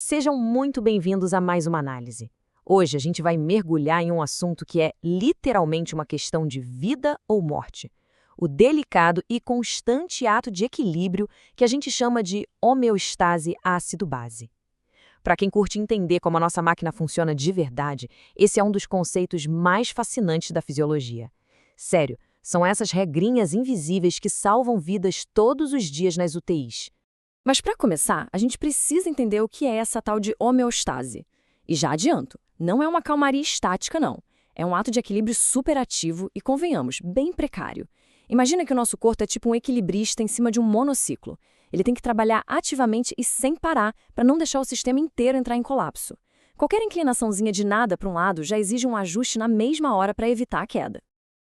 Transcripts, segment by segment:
Sejam muito bem-vindos a mais uma análise. Hoje a gente vai mergulhar em um assunto que é literalmente uma questão de vida ou morte. O delicado e constante ato de equilíbrio que a gente chama de homeostase ácido-base. Para quem curte entender como a nossa máquina funciona de verdade, esse é um dos conceitos mais fascinantes da fisiologia. Sério, são essas regrinhas invisíveis que salvam vidas todos os dias nas UTIs. Mas para começar, a gente precisa entender o que é essa tal de homeostase. E já adianto, não é uma calmaria estática, não. É um ato de equilíbrio superativo e, convenhamos, bem precário. Imagina que o nosso corpo é tipo um equilibrista em cima de um monociclo. Ele tem que trabalhar ativamente e sem parar para não deixar o sistema inteiro entrar em colapso. Qualquer inclinaçãozinha de nada para um lado já exige um ajuste na mesma hora para evitar a queda.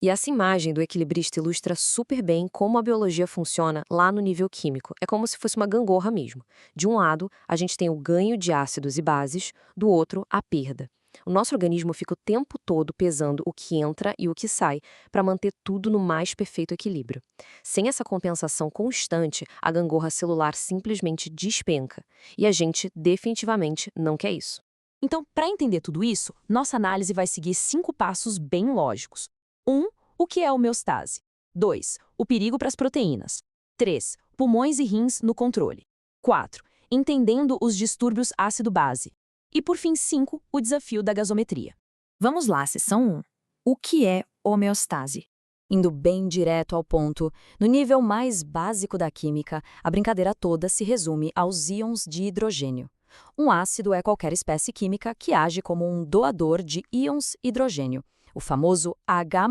E essa imagem do equilibrista ilustra super bem como a biologia funciona lá no nível químico. É como se fosse uma gangorra mesmo. De um lado, a gente tem o ganho de ácidos e bases, do outro, a perda. O nosso organismo fica o tempo todo pesando o que entra e o que sai, para manter tudo no mais perfeito equilíbrio. Sem essa compensação constante, a gangorra celular simplesmente despenca. E a gente definitivamente não quer isso. Então, para entender tudo isso, nossa análise vai seguir 5 passos bem lógicos. 1. O que é homeostase? 2. O perigo para as proteínas. 3. Pulmões e rins no controle. 4. Entendendo os distúrbios ácido-base. E, por fim, 5. O desafio da gasometria. Vamos lá, seção 1. O que é homeostase? Indo bem direto ao ponto, no nível mais básico da química, a brincadeira toda se resume aos íons de hidrogênio. Um ácido é qualquer espécie química que age como um doador de íons hidrogênio, o famoso H+.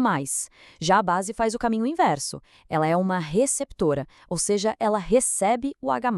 Já a base faz o caminho inverso. Ela é uma receptora, ou seja, ela recebe o H+.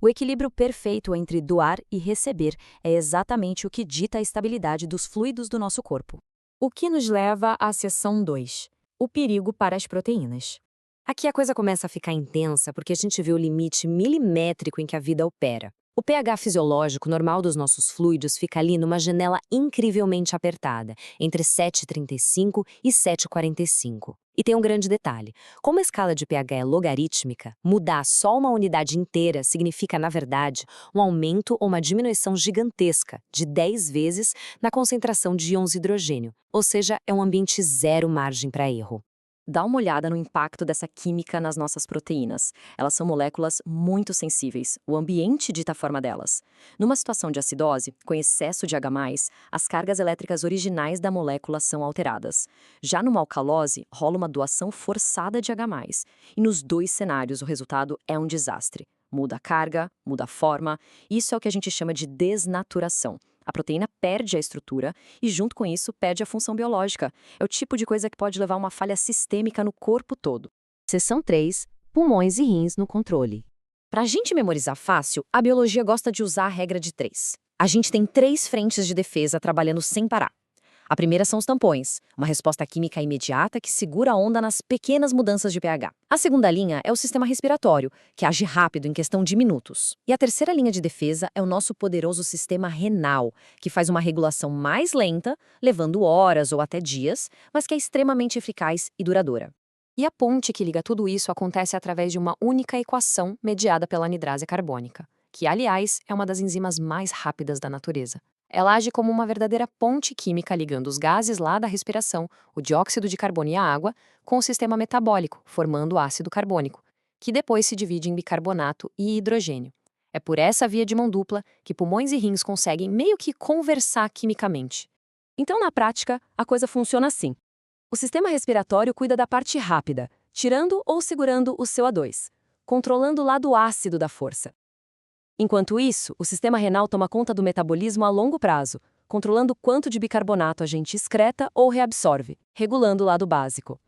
O equilíbrio perfeito entre doar e receber é exatamente o que dita a estabilidade dos fluidos do nosso corpo. O que nos leva à seção 2. O perigo para as proteínas. Aqui a coisa começa a ficar intensa porque a gente vê o limite milimétrico em que a vida opera. O pH fisiológico normal dos nossos fluidos fica ali numa janela incrivelmente apertada, entre 7,35 e 7,45. E tem um grande detalhe: como a escala de pH é logarítmica, mudar só uma unidade inteira significa, na verdade, um aumento ou uma diminuição gigantesca, de 10 vezes, na concentração de íons hidrogênio, ou seja, é um ambiente zero margem para erro. Dá uma olhada no impacto dessa química nas nossas proteínas. Elas são moléculas muito sensíveis. O ambiente dita a forma delas. Numa situação de acidose, com excesso de H+, as cargas elétricas originais da molécula são alteradas. Já numa alcalose, rola uma doação forçada de H+. E nos dois cenários, o resultado é um desastre. Muda a carga, muda a forma. Isso é o que a gente chama de desnaturação. A proteína perde a estrutura e, junto com isso, perde a função biológica. É o tipo de coisa que pode levar a uma falha sistêmica no corpo todo. Seção 3. Pulmões e rins no controle. Para a gente memorizar fácil, a biologia gosta de usar a regra de 3. A gente tem 3 frentes de defesa trabalhando sem parar. A primeira são os tampões, uma resposta química imediata que segura a onda nas pequenas mudanças de pH. A segunda linha é o sistema respiratório, que age rápido em questão de minutos. E a terceira linha de defesa é o nosso poderoso sistema renal, que faz uma regulação mais lenta, levando horas ou até dias, mas que é extremamente eficaz e duradoura. E a ponte que liga tudo isso acontece através de uma única equação mediada pela anidrase carbônica, que, aliás, é uma das enzimas mais rápidas da natureza. Ela age como uma verdadeira ponte química ligando os gases lá da respiração, o dióxido de carbono e a água, com o sistema metabólico, formando o ácido carbônico, que depois se divide em bicarbonato e hidrogênio. É por essa via de mão dupla que pulmões e rins conseguem meio que conversar quimicamente. Então, na prática, a coisa funciona assim. O sistema respiratório cuida da parte rápida, tirando ou segurando o CO2, controlando o lado ácido da força. Enquanto isso, o sistema renal toma conta do metabolismo a longo prazo, controlando quanto de bicarbonato a gente excreta ou reabsorve, regulando o lado básico.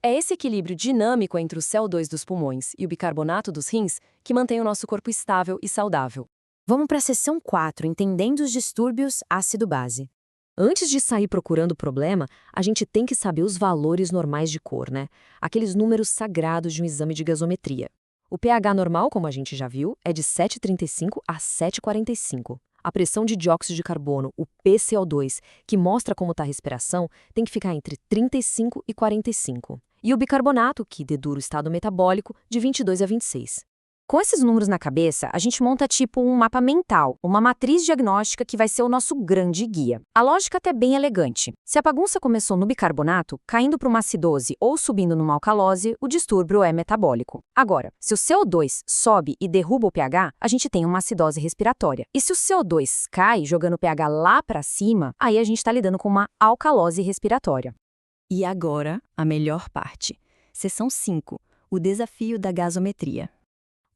É esse equilíbrio dinâmico entre o CO2 dos pulmões e o bicarbonato dos rins que mantém o nosso corpo estável e saudável. Vamos para a seção 4, entendendo os distúrbios ácido-base. Antes de sair procurando problema, a gente tem que saber os valores normais de cor, né? Aqueles números sagrados de um exame de gasometria. O pH normal, como a gente já viu, é de 7,35 a 7,45. A pressão de dióxido de carbono, o PCO2, que mostra como está a respiração, tem que ficar entre 35 e 45. E o bicarbonato, que dedura o estado metabólico, de 22 a 26. Com esses números na cabeça, a gente monta tipo um mapa mental, uma matriz diagnóstica que vai ser o nosso grande guia. A lógica até é bem elegante. Se a bagunça começou no bicarbonato, caindo para uma acidose ou subindo numa alcalose, o distúrbio é metabólico. Agora, se o CO2 sobe e derruba o pH, a gente tem uma acidose respiratória. E se o CO2 cai, jogando o pH lá para cima, aí a gente está lidando com uma alcalose respiratória. E agora, a melhor parte. Seção 5. O desafio da gasometria.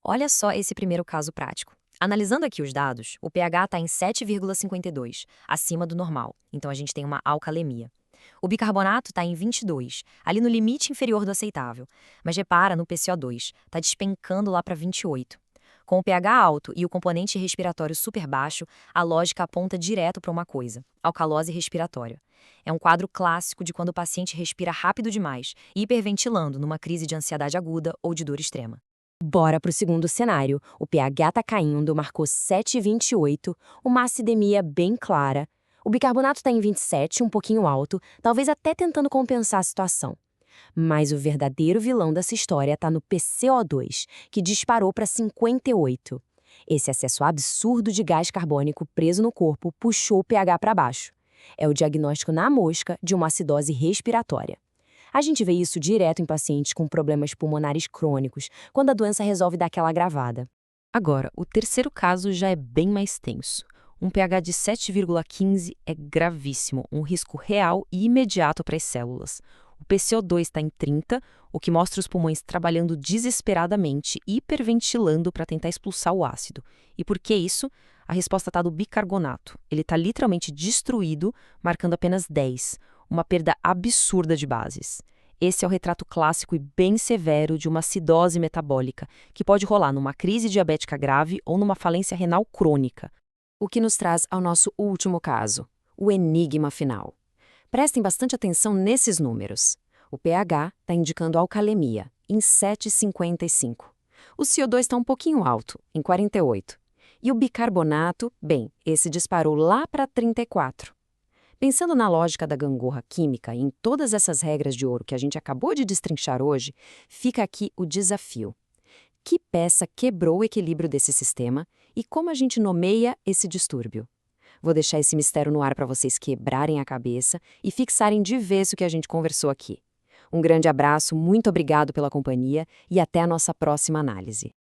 Olha só esse primeiro caso prático. Analisando aqui os dados, o pH está em 7,52, acima do normal, então a gente tem uma alcalemia. O bicarbonato está em 22, ali no limite inferior do aceitável, mas repara no PCO2, está despencando lá para 28. Com o pH alto e o componente respiratório super baixo, a lógica aponta direto para uma coisa: alcalose respiratória. É um quadro clássico de quando o paciente respira rápido demais, hiperventilando numa crise de ansiedade aguda ou de dor extrema. Bora para o segundo cenário. O pH está caindo, marcou 7,28, uma acidemia bem clara. O bicarbonato está em 27, um pouquinho alto, talvez até tentando compensar a situação. Mas o verdadeiro vilão dessa história está no PCO2, que disparou para 58. Esse excesso absurdo de gás carbônico preso no corpo puxou o pH para baixo. É o diagnóstico na mosca de uma acidose respiratória. A gente vê isso direto em pacientes com problemas pulmonares crônicos, quando a doença resolve dar aquela agravada. Agora, o terceiro caso já é bem mais tenso. Um pH de 7,15 é gravíssimo, um risco real e imediato para as células. O PCO2 está em 30, o que mostra os pulmões trabalhando desesperadamente, hiperventilando para tentar expulsar o ácido. E por que isso? A resposta está do bicarbonato. Ele está literalmente destruído, marcando apenas 10. Uma perda absurda de bases. Esse é o retrato clássico e bem severo de uma acidose metabólica, que pode rolar numa crise diabética grave ou numa falência renal crônica. O que nos traz ao nosso último caso, o enigma final. Prestem bastante atenção nesses números. O pH está indicando alcalemia, em 7,55. O CO2 está um pouquinho alto, em 48. E o bicarbonato, bem, esse disparou lá para 34. Pensando na lógica da gangorra química e em todas essas regras de ouro que a gente acabou de destrinchar hoje, fica aqui o desafio. Que peça quebrou o equilíbrio desse sistema e como a gente nomeia esse distúrbio? Vou deixar esse mistério no ar para vocês quebrarem a cabeça e fixarem de vez o que a gente conversou aqui. Um grande abraço, muito obrigado pela companhia e até a nossa próxima análise.